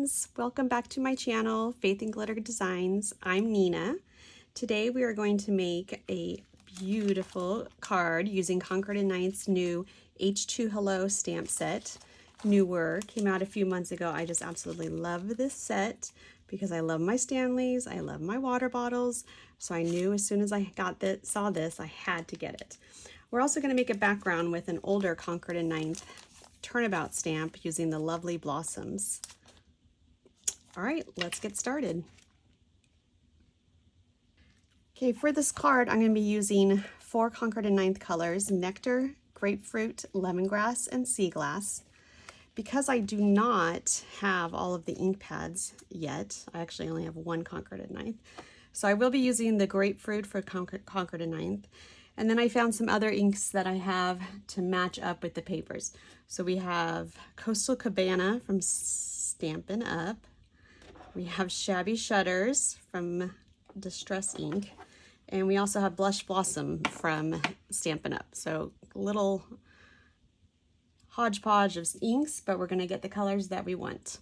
friends, welcome back to my channel, Faith and Glitter Designs. I'm Nina. Today we are going to make a beautiful card using Concord and Ninth's new H2Hello stamp set. Newer, came out a few months ago. I just absolutely love this set because I love my Stanleys, I love my water bottles, so I knew as soon as I saw this, I had to get it. We're also going to make a background with an older Concord and Ninth turnabout stamp using the lovely blossoms. All right, let's get started. Okay, for this card, I'm going to be using 4 Concord and Ninth colors: Nectar, Grapefruit, Lemongrass, and Sea Glass. Because I do not have all of the ink pads yet, I actually only have 1 Concord and Ninth, so I will be using the Grapefruit for Concord and Ninth. And then I found some other inks that I have to match up with the papers. So we have Coastal Cabana from Stampin' Up. We have Shabby Shutters from Distress Ink. And we also have Blush Blossom from Stampin' Up. So a little hodgepodge of inks, but we're gonna get the colors that we want.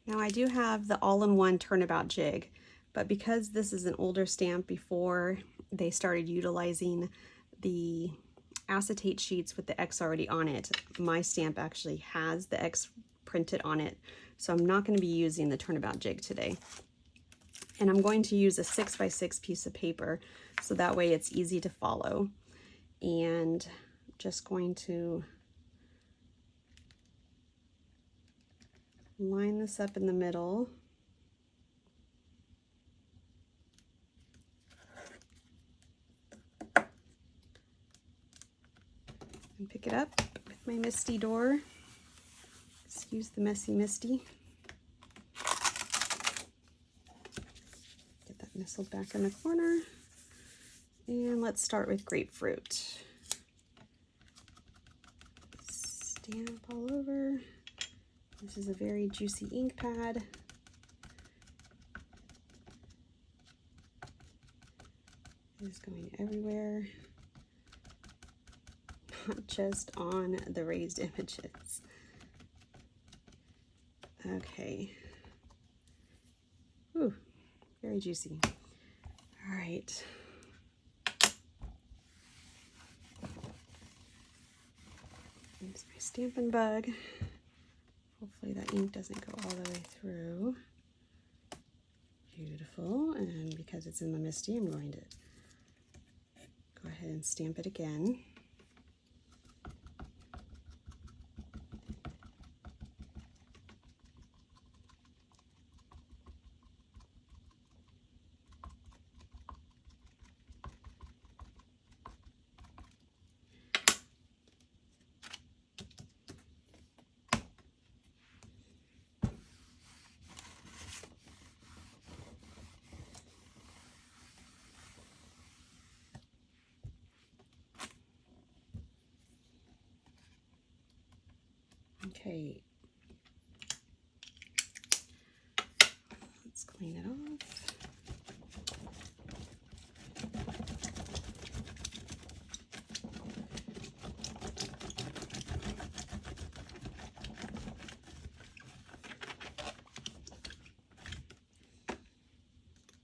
Now I do have the all-in-one turnabout jig, but because this is an older stamp before they started utilizing the acetate sheets with the X already on it, my stamp actually has the X printed on it, so I'm not going to be using the turnabout jig today. And I'm going to use a 6x6 piece of paper, so that way it's easy to follow. And just going to line this up in the middle. And pick it up with my Misty door. Excuse the messy Misty. Get that nestled back in the corner. And let's start with Grapefruit. Stamp all over. This is a very juicy ink pad. It's going everywhere. Not just on the raised images. Okay. Ooh, very juicy. All right. Here's my Stampin' Bug. Hopefully that ink doesn't go all the way through. Beautiful. And because it's in the Misty, I'm going to go ahead and stamp it again. Okay, let's clean it off.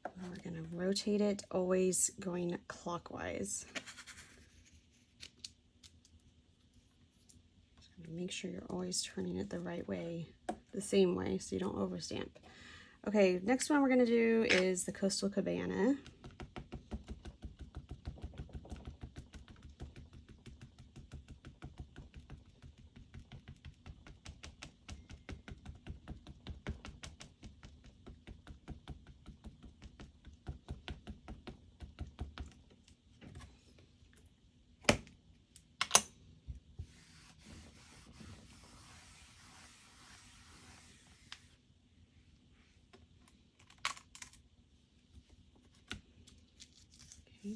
And we're going to rotate it, always going clockwise. Make sure you're always turning it the right way, the same way, so you don't overstamp. Okay, next one we're going to do is the Coastal Cabana.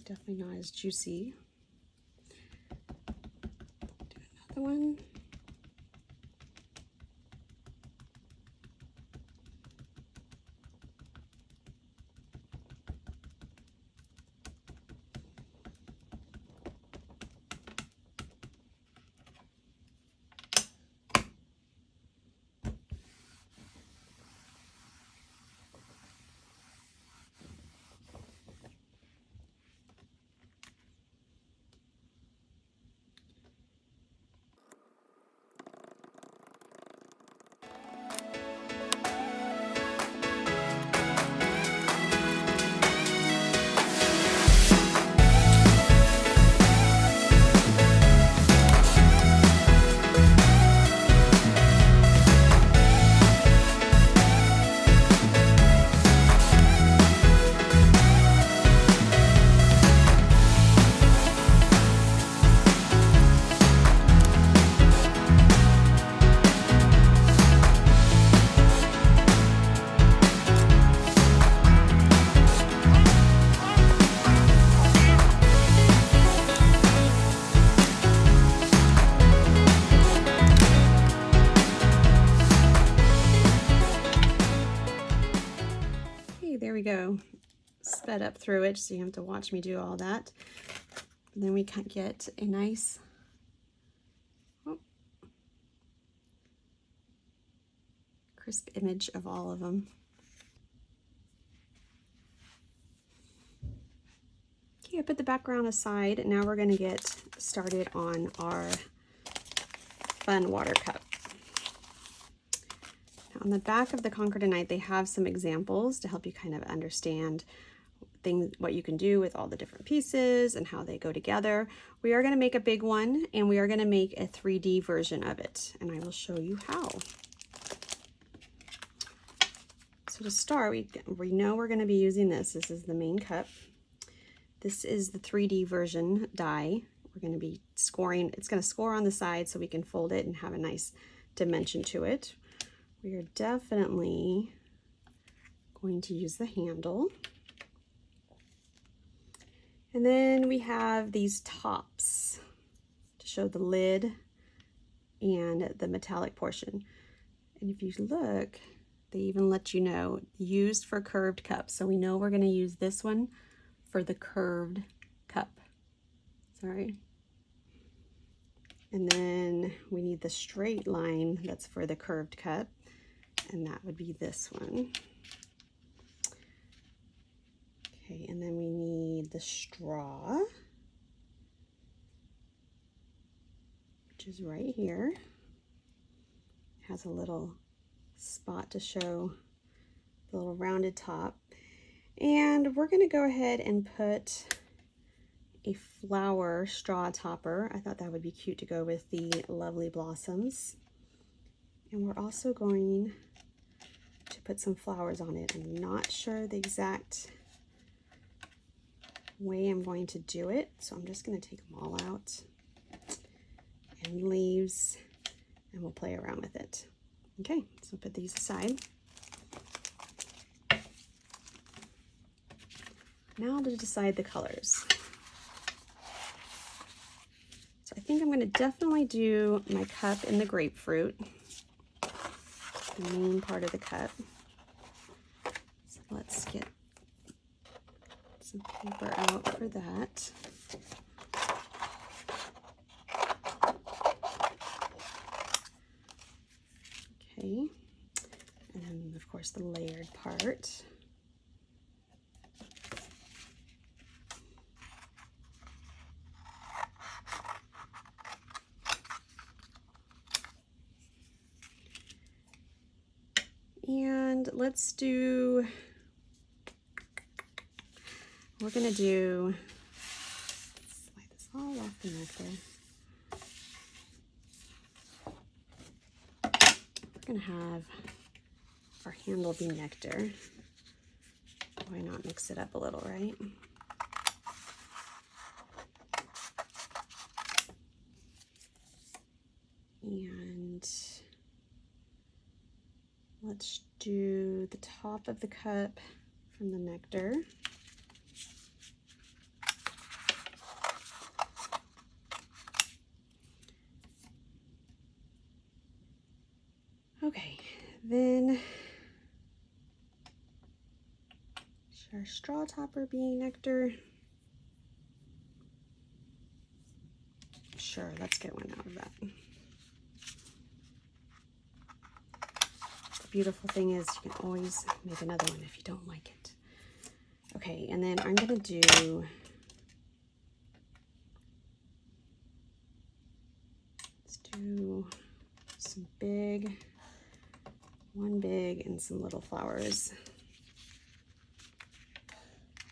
Definitely not as juicy. Do another one. sped up through it, so you have to watch me do all that. And then we can get a nice crisp image of all of them. Okay, I put the background aside. Now we're going to get started on our fun water cup. Now on the back of the Concord and 9th, they have some examples to help you kind of understand what you can do with all the different pieces and how they go together. We are going to make a big one, and we are going to make a 3D version of it, and I will show you how. So to start, we know we're going to be using this. This is the main cup. This is the 3D version die. We're going to be scoring. It's going to score on the side so we can fold it and have a nice dimension to it. We are definitely going to use the handle. And then we have these tops to show the lid and the metallic portion. And if you look, they even let you know, used for curved cups. So we know we're going to use this one for the curved cup. Sorry. And then we need the straight line that's for the curved cup, and that would be this one. Okay, and then we need the straw, which is right here. It has a little spot to show the little rounded top. And we're going to go ahead and put a flower straw topper. I thought that would be cute to go with the lovely blossoms. And we're also going to put some flowers on it. I'm not sure the exact way I'm going to do it, so I'm just going to take them all out, and leaves, and we'll play around with it. Okay, so put these aside. Now to decide the colors. So I think I'm going to definitely do my cup in the grapefruit, the main part of the cup. So let's get some paper out for that. Okay, and then of course the layered part. And let's do, we're gonna do, slide this all off the nectar. We're gonna have our handle be nectar. Why not mix it up a little, right? And let's do the top of the cup from the nectar. Okay, then should our straw topper be nectar? Sure, let's get one out of that. The beautiful thing is you can always make another one if you don't like it. Okay, and then I'm gonna do some big, one big and some little flowers.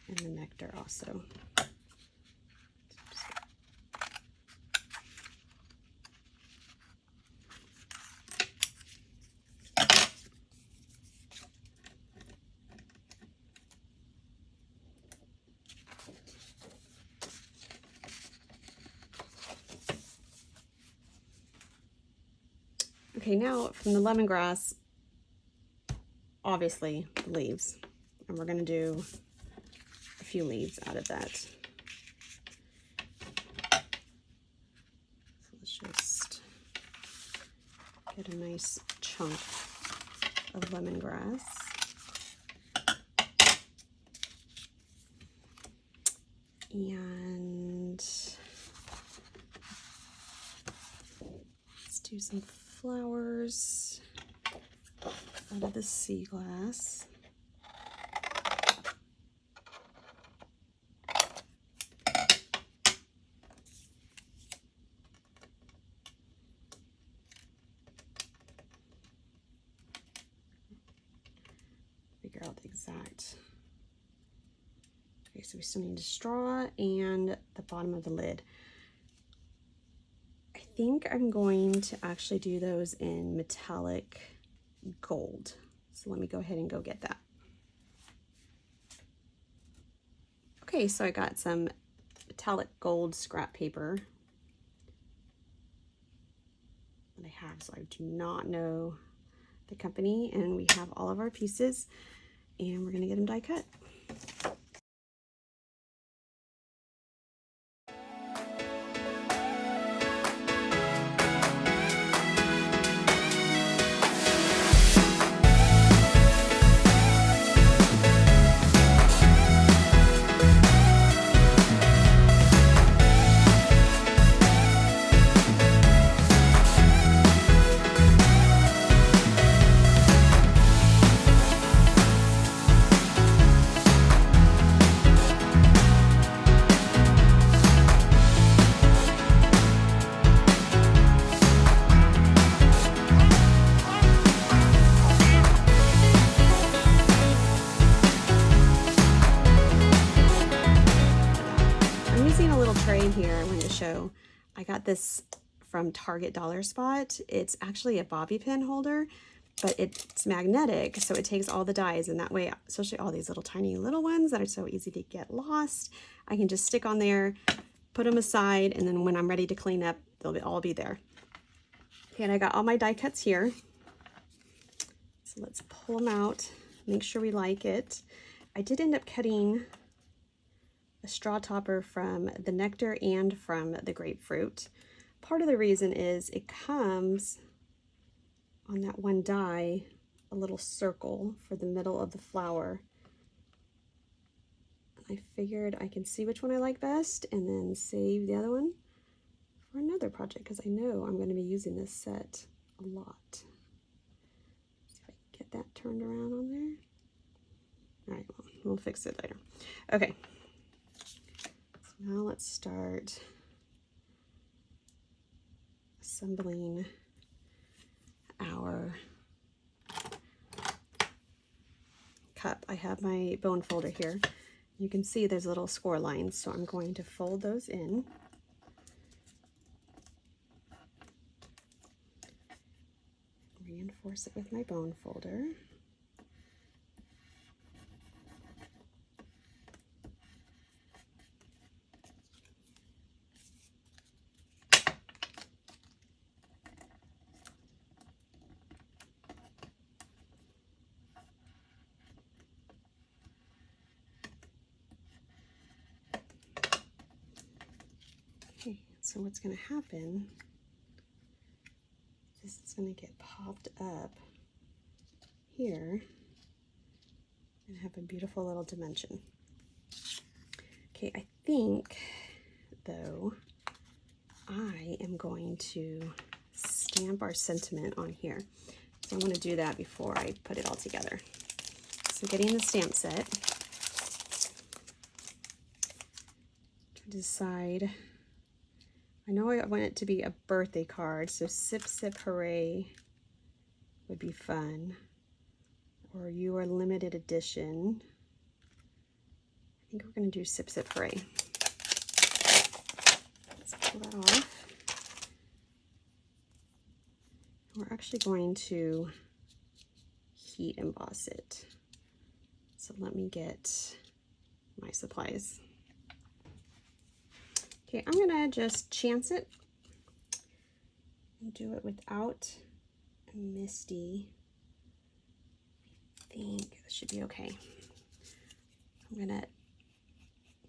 And the nectar also. Okay, now from the lemongrass, obviously the leaves, and we're going to do a few leaves out of that. So let's just get a nice chunk of lemongrass. And let's do some flowers out of the sea glass. Figure out the exact. Okay, so we still need a straw and the bottom of the lid. I think I'm going to actually do those in metallic gold. So let me go ahead and go get that. Okay, so I got some metallic gold scrap paper that I have, so I do not know the company, and we have all of our pieces, and we're gonna get them die cut. Here I wanted to show. I got this from Target Dollar Spot. It's actually a bobby pin holder, but it's magnetic, so it takes all the dies, and that way, especially all these little tiny little ones that are so easy to get lost, I can just stick on there, put them aside, and then when I'm ready to clean up, they'll all be there. Okay, and I got all my die cuts here. So let's pull them out, make sure we like it. I did end up cutting a straw topper from the nectar and from the grapefruit. Part of the reason is it comes on that one die a little circle for the middle of the flower. I figured I can see which one I like best and then save the other one for another project, because I know I'm going to be using this set a lot. Let's see if I can get that turned around on there. All right, well, we'll fix it later. Okay. Now let's start assembling our cup. I have my bone folder here. You can see there's little score lines, so I'm going to fold those in. Reinforce it with my bone folder. So what's going to happen is it's going to get popped up here and have a beautiful little dimension. Okay, I think, though, I am going to stamp our sentiment on here. So I'm going to do that before I put it all together. So getting the stamp set, to decide. I know I want it to be a birthday card, so Sip Sip Hooray would be fun. Or You Are Limited Edition. I think we're going to do Sip Sip Hooray. Let's pull that off. We're actually going to heat emboss it. So let me get my supplies. Okay, I'm gonna just chance it and do it without a Misty. I think that should be okay. I'm gonna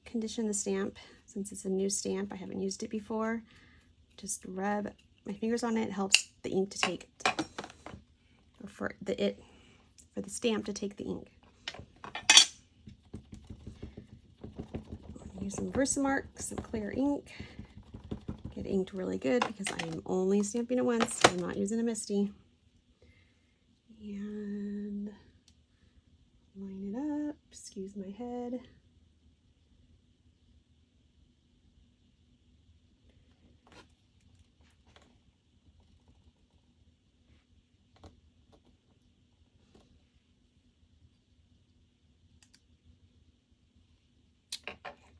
condition the stamp. Since it's a new stamp, I haven't used it before. Just rub my fingers on it. It helps the ink to take, or for the stamp to take the ink. use some Versamark, some clear ink. Get inked really good because I'm only stamping it once. I'm not using a Misty. And line it up, excuse my head.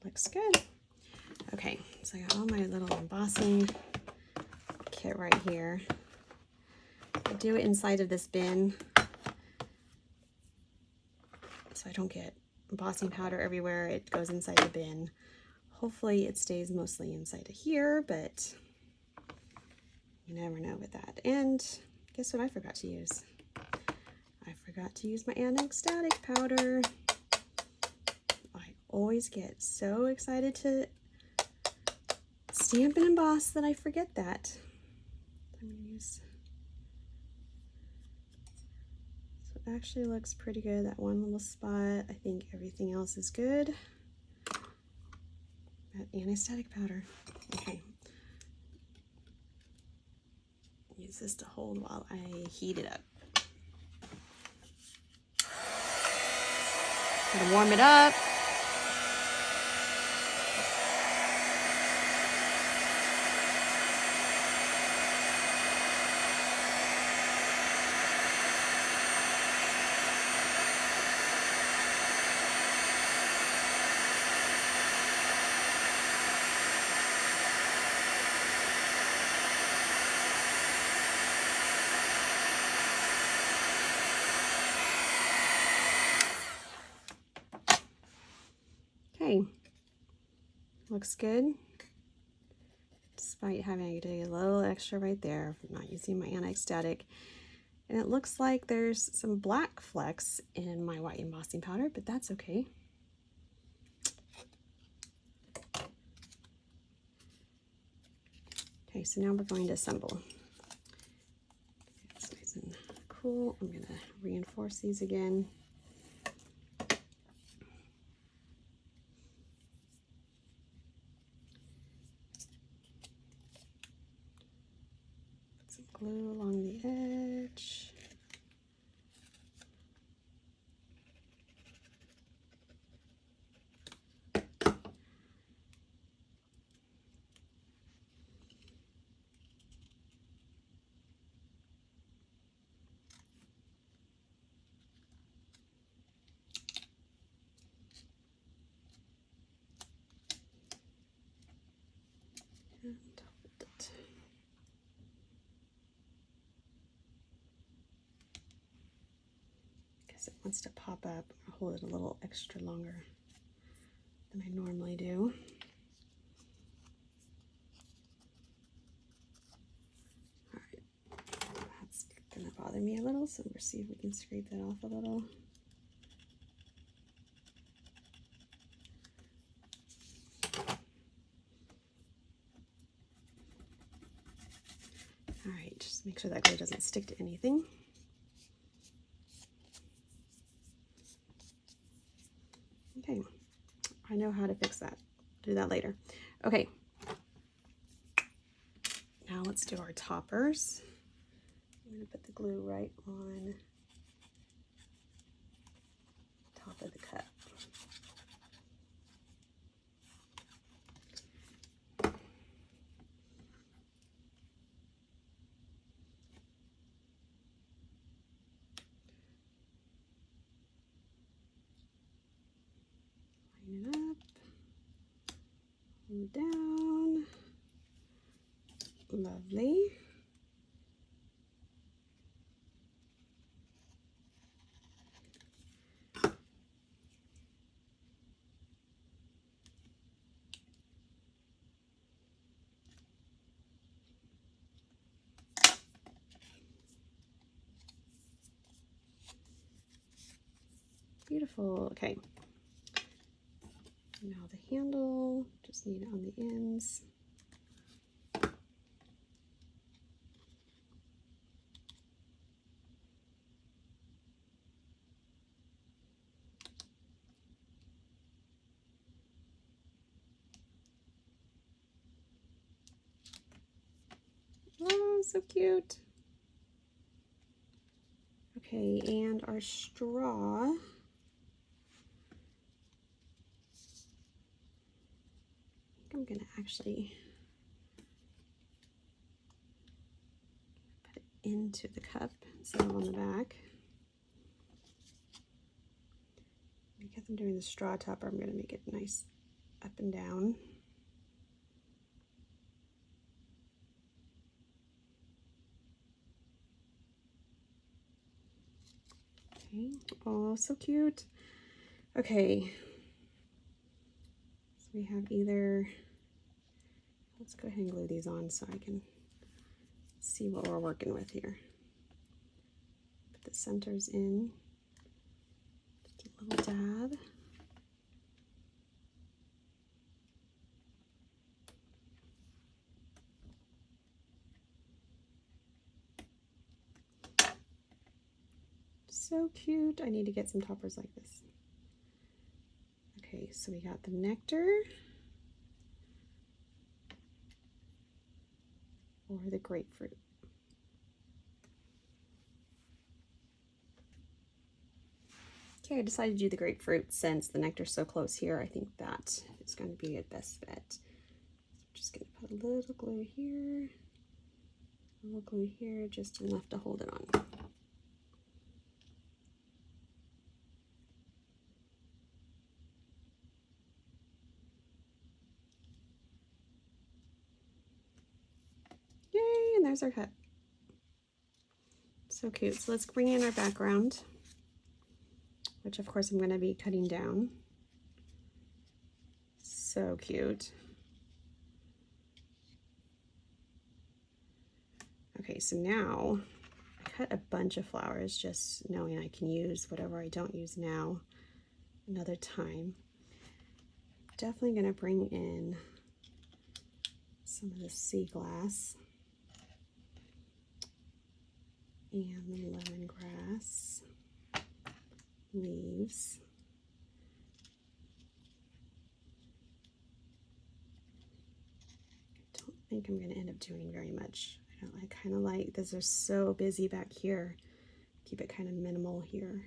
Looks good. Okay, so I got all my little embossing kit right here. I do it inside of this bin so I don't get embossing powder everywhere. It goes inside the bin. Hopefully it stays mostly inside of here, but you never know with that. And guess what I forgot to use? I forgot to use my anti-static powder. I always get so excited to stamp and emboss that I forget that. I'm gonna use, so it actually looks pretty good, that one little spot. I think everything else is good. That anti-static powder. Okay. Use this to hold while I heat it up. Gotta warm it up. Okay, looks good, despite having to do a little extra right there, not using my anti-static. And it looks like there's some black flecks in my white embossing powder, but that's okay. Okay, so now we're going to assemble. It's nice and cool. I'm going to reinforce these again. Glue along the edge. And hold it. Because it wants to pop up, I'll hold it a little extra longer than I normally do. All right, that's gonna bother me a little, so we'll see if we can scrape that off a little. All right, just make sure that glue doesn't stick to anything. Okay, I know how to fix that. Do that later. Okay, now let's do our toppers. I'm going to put the glue right on top of the cup. Line it up, and down. Lovely. Beautiful. Okay. Now the handle, just need it on the ends. so cute. Okay, and our straw. I think I'm gonna actually put it into the cup instead of on the back. Because I'm doing the straw topper, I'm gonna make it nice up and down. Okay, oh, so cute. Okay, so we have either, let's go ahead and glue these on so I can see what we're working with here. Put the centers in, just a little dab. So cute. I need to get some toppers like this. Okay, so we got the nectar or the grapefruit. Okay, I decided to do the grapefruit since the nectar's so close here. I think that is going to be a best bet. So I'm just going to put a little glue here, a little glue here, just enough to hold it on. Yay, and there's our cut. So cute. So let's bring in our background, which of course I'm going to be cutting down. So cute. Okay, so now I cut a bunch of flowers just knowing I can use whatever I don't use now another time. Definitely going to bring in some of the sea glass and the lemongrass leaves. I don't think I'm going to end up doing very much. I kind of like this. They're so busy back here. Keep it kind of minimal here.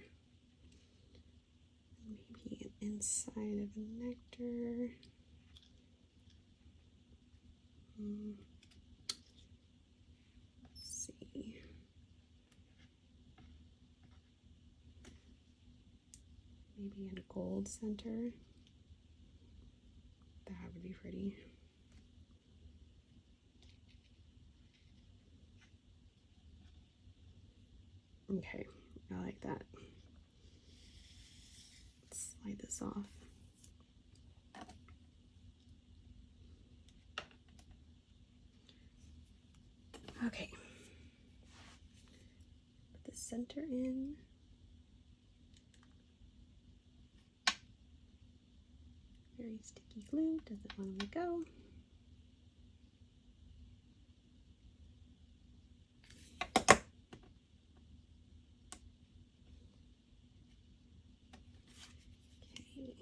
Maybe an inside of a nectar. Let's see. Maybe in a gold center. That would be pretty. Okay, I like that. Let's slide this off. Okay. Put the center in. Very sticky glue, doesn't want to let go. Okay.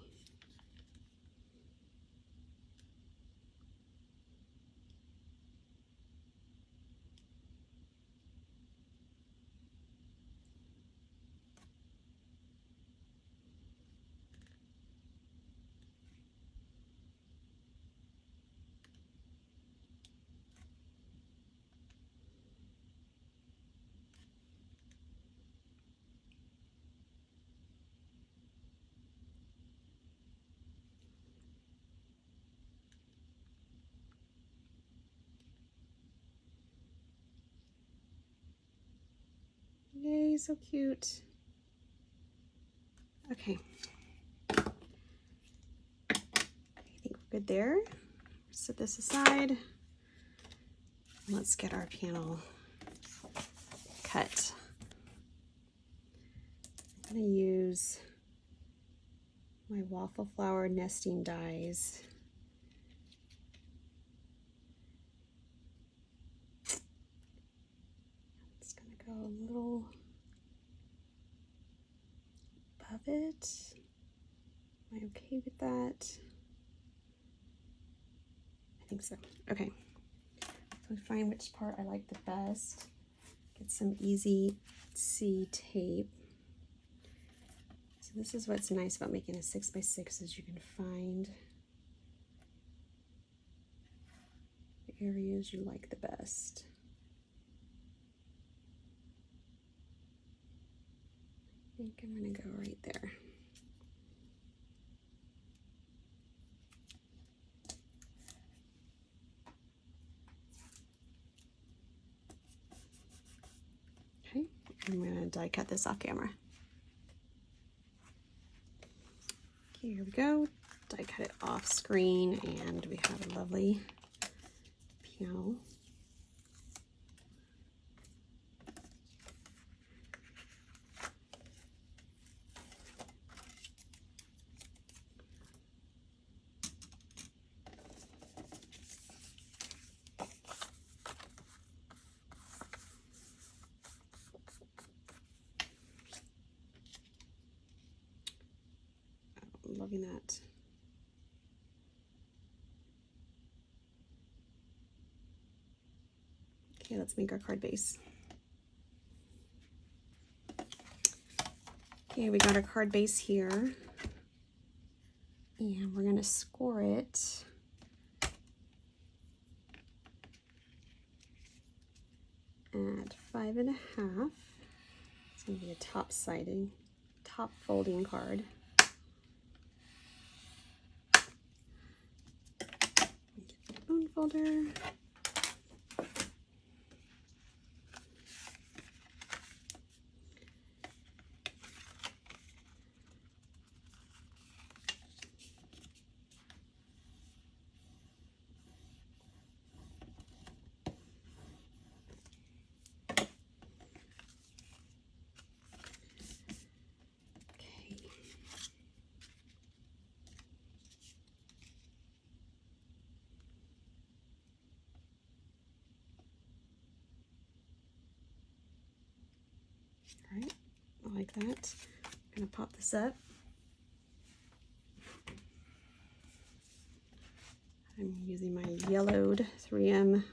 Yay, so cute. Okay. I think we're good there. Set this aside. Let's get our panel cut. I'm going to use my waffle flower nesting dies. It's going to go a little above it. Am I okay with that? I think so. Okay. So So I find which part I like the best. Get some easy C tape. So this is what's nice about making a 6x6 is you can find the areas you like the best. I think I'm gonna go right there. Okay, I'm gonna die cut this off camera. Okay, here we go. Die cut it off screen, and we have a lovely piano. I'm loving that. Okay, let's make our card base. Okay, we got our card base here, and we're gonna score it at 5.5. It's gonna be a top folding card. Get the bone folder. All right, I like that. I'm gonna pop this up. I'm using my yellowed 3M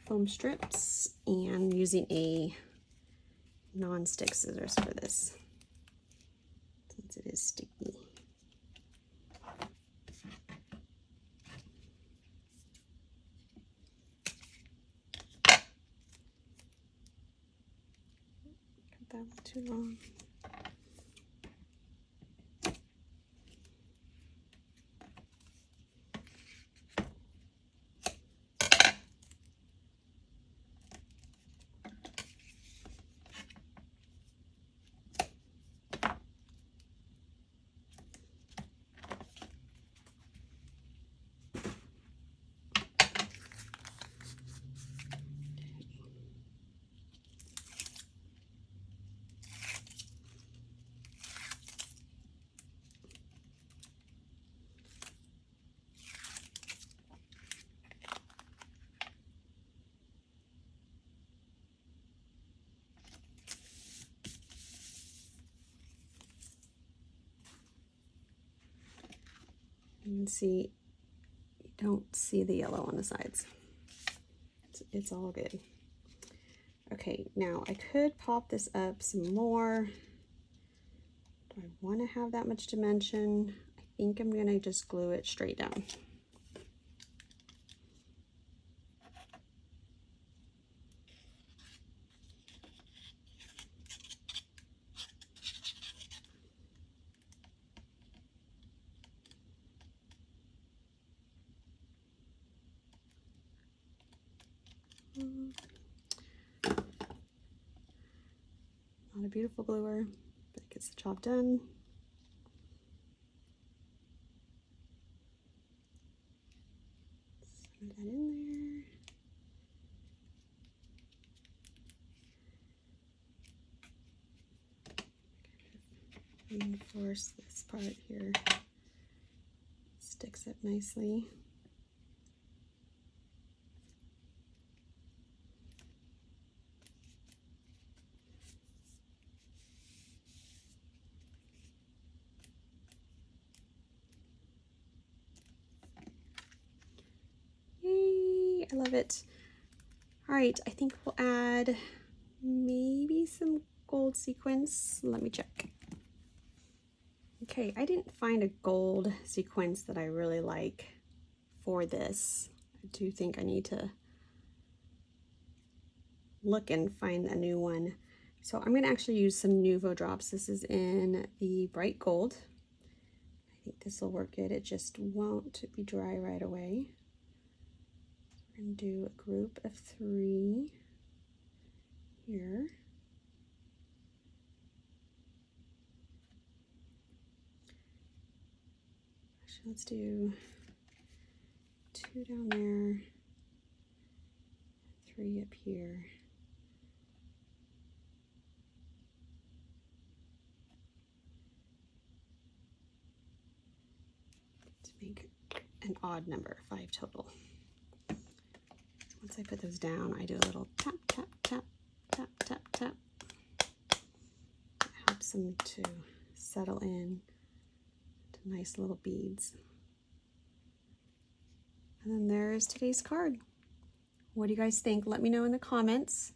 foam strips and using a non-stick scissors for this, since it is sticky. Cut that one too long. You can see, you don't see the yellow on the sides. It's all good. Okay, now I could pop this up some more. Do I want to have that much dimension? I think I'm gonna just glue it straight down. Not a beautiful gluer, but it gets the job done. Center that in there. Reinforce this part here. Sticks it nicely. I love it. All right, I think we'll add maybe some gold sequins. Let me check. Okay, I didn't find a gold sequence that I really like for this. I do think I need to look and find a new one. So I'm going to actually use some Nuvo drops. This is in the bright gold. I think this will work good. It just won't be dry right away. We're going to do a group of 3 here. Actually, let's do 2 down there, 3 up here. To make an odd number, 5 total. Once I put those down, I do a little tap, tap, tap, tap, tap, tap. It helps them to settle in to nice little beads. And then there's today's card. What do you guys think? Let me know in the comments.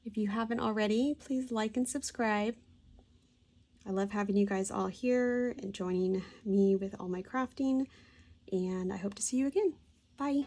If you haven't already, please like and subscribe. I love having you guys all here and joining me with all my crafting, and I hope to see you again. Bye.